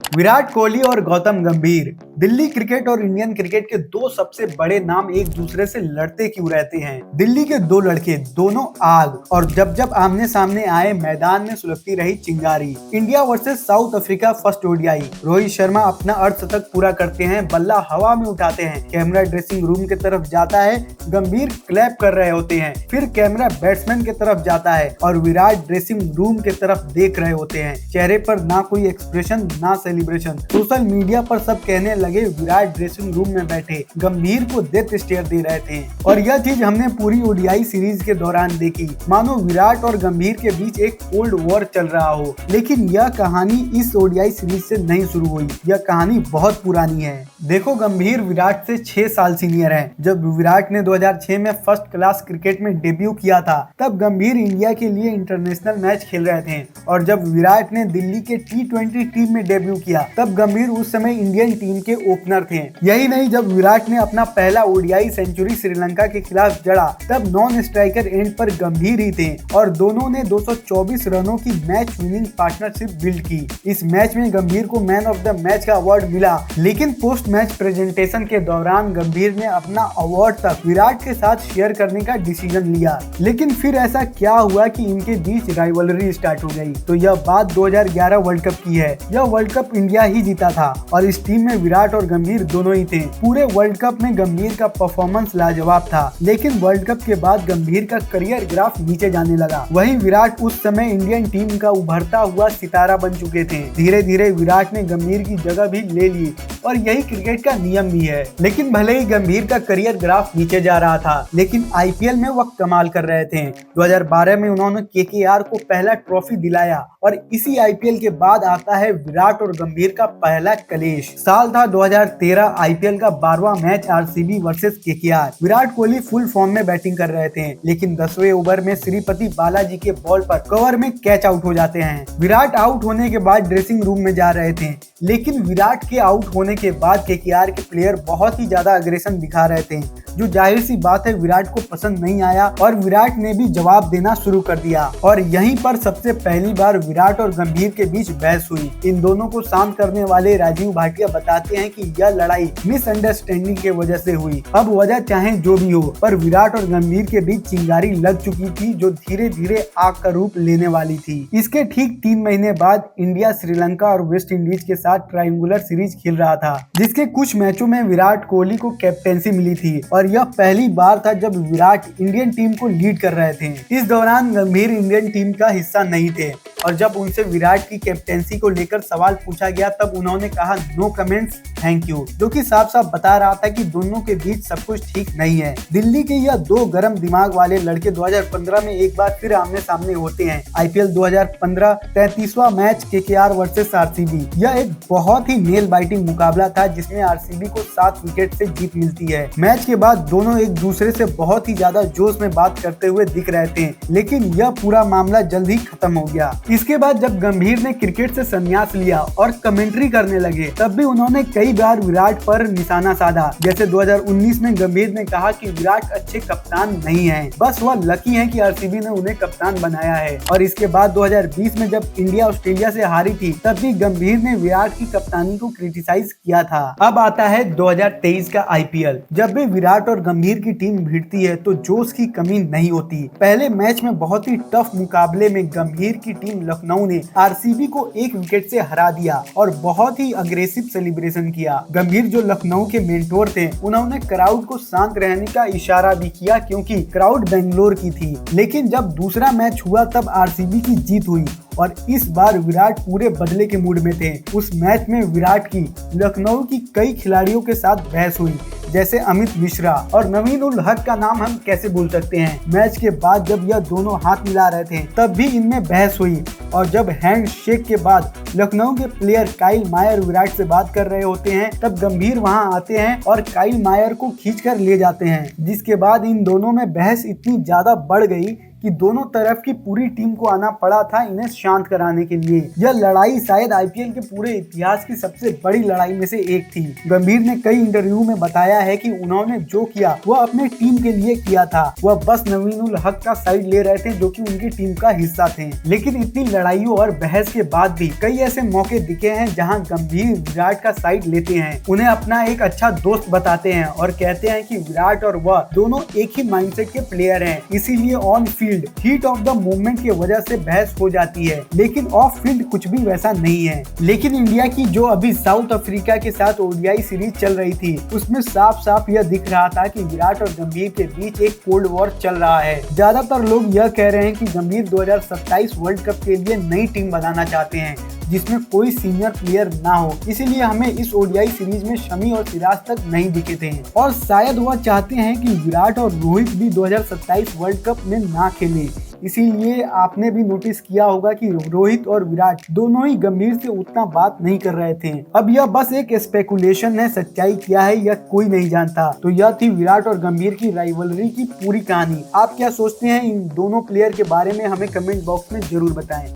विराट कोहली और गौतम गंभीर दिल्ली क्रिकेट और इंडियन क्रिकेट के दो सबसे बड़े नाम एक दूसरे से लड़ते क्यों रहते हैं। दिल्ली के दो लड़के, दोनों आग, और जब जब आमने सामने आए मैदान में सुलगती रही चिंगारी। India versus south Africa first ODI. Rohit Sharma अपना अर्धशतक पूरा करते हैं, बल्ला हवा में उठाते हैं, कैमरा ड्रेसिंग रूम की तरफ जाता है, गंभीर क्लैप कर रहे होते हैं, फिर कैमरा बैट्समैन की तरफ जाता है और विराट ड्रेसिंग रूम की तरफ देख रहे होते हैं। चेहरे पर ना कोई एक्सप्रेशन, ना सेलिब्रेशन। सोशल मीडिया पर सब कहने लगे विराट ड्रेसिंग रूम में बैठे गंभीर को डेथ स्टेयर दे रहे थे। और यह चीज हमने पूरी ओडीआई सीरीज के दौरान देखी, मानो विराट और गंभीर के बीच एक कोल्ड वॉर चल रहा हो। लेकिन यह कहानी इस ओडीआई सीरीज से नहीं शुरू हुई, यह कहानी बहुत पुरानी है। देखो, गंभीर विराट से 6 साल सीनियर है। जब विराट ने 2006 में फर्स्ट क्लास क्रिकेट में डेब्यू किया था, तब गंभीर इंडिया के लिए इंटरनेशनल मैच खेल रहे थे। और जब विराट ने दिल्ली के T20 टीम में डेब्यू किया, तब गंभीर उस समय इंडियन टीम के ओपनर थे। यही नहीं, जब विराट ने अपना पहला ओडीआई सेंचुरी श्रीलंका के खिलाफ जड़ा, तब नॉन स्ट्राइकर एंड पर गंभीर ही थे और दोनों ने 224 रनों की मैच विनिंग पार्टनरशिप बिल्ड की। इस मैच में गंभीर को मैन ऑफ द मैच का अवार्ड मिला। लेकिन पोस्ट मैच प्रेजेंटेशन के दौरान गंभीर ने अपना अवार्ड तक विराट के साथ शेयर करने का डिसीजन लिया। लेकिन फिर ऐसा क्या हुआ कि इनके बीच राइवलरी स्टार्ट हो गई। तो यह बात 2011 वर्ल्ड कप की है। यह वर्ल्ड कप इंडिया ही जीता था और इस टीम में विराट और गंभीर दोनों ही थे। पूरे वर्ल्ड कप में गंभीर का परफॉर्मेंस लाजवाब था, लेकिन वर्ल्ड कप के बाद गंभीर का करियर ग्राफ नीचे जाने लगा। वहीं विराट उस समय इंडियन टीम का उभरता हुआ सितारा बन चुके थे। धीरे धीरे विराट ने गंभीर की जगह भी ले ली और यही क्रिकेट का नियम भी है। लेकिन भले ही गंभीर का करियर ग्राफ नीचे जा रहा था, लेकिन आईपीएल में वह कमाल कर रहे थे। 2012 में उन्होंने केकेआर को पहला ट्रॉफी दिलाया और इसी आईपीएल के बाद आता है विराट और गंभीर का पहला कलेश। साल था 2013, आईपीएल का 12वां match RCB versus KKR. Virat Kohli full form में बैटिंग कर रहे थे, लेकिन 10वें ओवर में श्रीपति बालाजी के बॉल पर कवर में कैच आउट हो जाते हैं। विराट आउट होने के बाद ड्रेसिंग रूम में जा रहे थे, लेकिन विराट के आउट होने के बाद केकेआर के प्लेयर बहुत ही ज्यादा अग्रेशन दिखा रहे थे, जो जाहिर सी बात है विराट को पसंद नहीं आया और विराट ने भी जवाब देना शुरू कर दिया। और यहीं पर सबसे पहली बार विराट और गंभीर के बीच बहस हुई। इन दोनों को शांत करने वाले राजीव भाटिया बताते हैं कि यह लड़ाई मिसअंडरस्टैंडिंग के वजह से हुई। अब वजह चाहे जो भी हो, पर विराट और गंभीर के बीच चिंगारी लग चुकी थी, जो धीरे धीरे आग का रूप लेने वाली थी। इसके ठीक 3 महीने बाद इंडिया श्रीलंका और वेस्ट इंडीज के साथ ट्रायंगुलर सीरीज खेल रहा था, जिसके कुछ मैचों में विराट कोहली को कैप्टेंसी मिली थी और यह पहली बार था जब विराट इंडियन टीम को लीड कर रहे थे। इस दौरान गंभीर इंडियन टीम का हिस्सा नहीं थे और जब उनसे विराट की कैप्टेंसी को लेकर सवाल पूछा गया, तब उन्होंने कहा नो कमेंट्स, थैंक यू, जो कि साफ साफ बता रहा था कि दोनों के बीच सब कुछ ठीक नहीं है। दिल्ली के यह दो गरम दिमाग वाले लड़के 2015 में एक बार फिर आमने सामने होते हैं। आईपीएल 2015 33वां मैच केकेआर वर्सेस आरसीबी। यह एक बहुत ही नेल बाइटिंग मुकाबला था, जिसमें आरसीबी को 7 विकेट से जीत मिलती है। मैच के बाद दोनों एक दूसरे से बहुत ही ज्यादा जोश में बात करते हुए दिख रहे थे, लेकिन यह पूरा मामला जल्द ही खत्म हो गया। इसके बाद जब गंभीर ने क्रिकेट से संन्यास लिया और कमेंट्री करने लगे, तब भी उन्होंने कई बार विराट पर निशाना साधा। जैसे 2019 में गंभीर ने कहा कि विराट अच्छे कप्तान नहीं हैं, बस वह लकी हैं कि आरसीबी ने उन्हें कप्तान बनाया है। और इसके बाद 2020 में जब इंडिया ऑस्ट्रेलिया से हारी थी, तब भी गंभीर ने विराट की कप्तानी को क्रिटिसाइज किया था। अब आता है 2023 का आईपीएल। जब भी विराट और गंभीर की टीम भिड़ती है तो जोश की कमी नहीं होती। पहले मैच में बहुत ही टफ मुकाबले में गंभीर की टीम लखनऊ ने आरसीबी को 1 विकेट से हरा दिया और बहुत ही अग्रेसिव सेलिब्रेशन किया। गंभीर जो लखनऊ के मेंटोर थे, उन्होंने क्राउड को शांत रहने का इशारा भी किया, क्योंकि क्राउड बेंगलोर की थी। लेकिन जब दूसरा मैच हुआ, तब आरसीबी की जीत हुई और इस बार विराट पूरे बदले के मूड में थे। उस मैच में विराट की लखनऊ की कई खिलाड़ियों के साथ बहस हुई, जैसे अमित मिश्रा और नवीन उल हक का नाम हम कैसे भूल सकते हैं। मैच के बाद जब यह दोनों हाथ मिला रहे थे, तब भी इनमें बहस हुई और जब हैंड शेक के बाद लखनऊ के प्लेयर काइल मायर विराट से बात कर रहे होते हैं, तब गंभीर वहां आते हैं और काइल मायर को खींचकर ले जाते हैं, जिसके बाद इन दोनों में बहस इतनी ज्यादा बढ़ गई कि दोनों तरफ की पूरी टीम को आना पड़ा था इन्हें शांत कराने के लिए। यह लड़ाई शायद आईपीएल के पूरे इतिहास की सबसे बड़ी लड़ाई में से एक थी। गंभीर ने कई इंटरव्यू में बताया है कि उन्होंने जो किया वह अपने टीम के लिए किया था। वह बस नवीन उल हक का साइड ले रहे थे जो कि उनकी टीम का हिस्सा थे। लेकिन इतनी लड़ाइयों और बहस के बाद भी कई ऐसे मौके दिखे हैं जहां गंभीर विराट का साइड लेते हैं, उन्हें अपना एक अच्छा दोस्त बताते हैं और कहते हैं कि विराट और वह दोनों एक ही माइंडसेट के प्लेयर हैं। इसीलिए on field heat of the moment की वजह से बहस हो जाती है, लेकिन ऑफ फील्ड कुछ भी वैसा नहीं है। लेकिन इंडिया की जो अभी साउथ अफ्रीका के साथ ओडीआई सीरीज चल रही थी उसमें साफ साफ यह दिख रहा था कि विराट और गंभीर के बीच एक कोल्ड वॉर चल रहा है। ज्यादातर लोग यह कह रहे हैं कि गंभीर 2027 वर्ल्ड कप के लिए नई टीम बनाना चाहते हैं जिसमें कोई सीनियर प्लेयर ना हो, इसीलिए हमें इस ओडीआई सीरीज में शमी और सिराज तक नहीं दिखे थे और शायद वह चाहते हैं कि विराट और रोहित भी 2027 वर्ल्ड कप में ना खेलें। इसीलिए आपने भी नोटिस किया होगा कि रोहित और विराट दोनों ही गंभीर से उतना बात नहीं कर रहे थे। अब यह बस एक स्पेकुलेशन है, सच्चाई क्या है यह कोई नहीं जानता। तो यह थी विराट और गंभीर की राइवलरी की पूरी कहानी। आप क्या सोचते हैं इन दोनों प्लेयर के बारे में, हमें कमेंट बॉक्स में जरूर बताएं।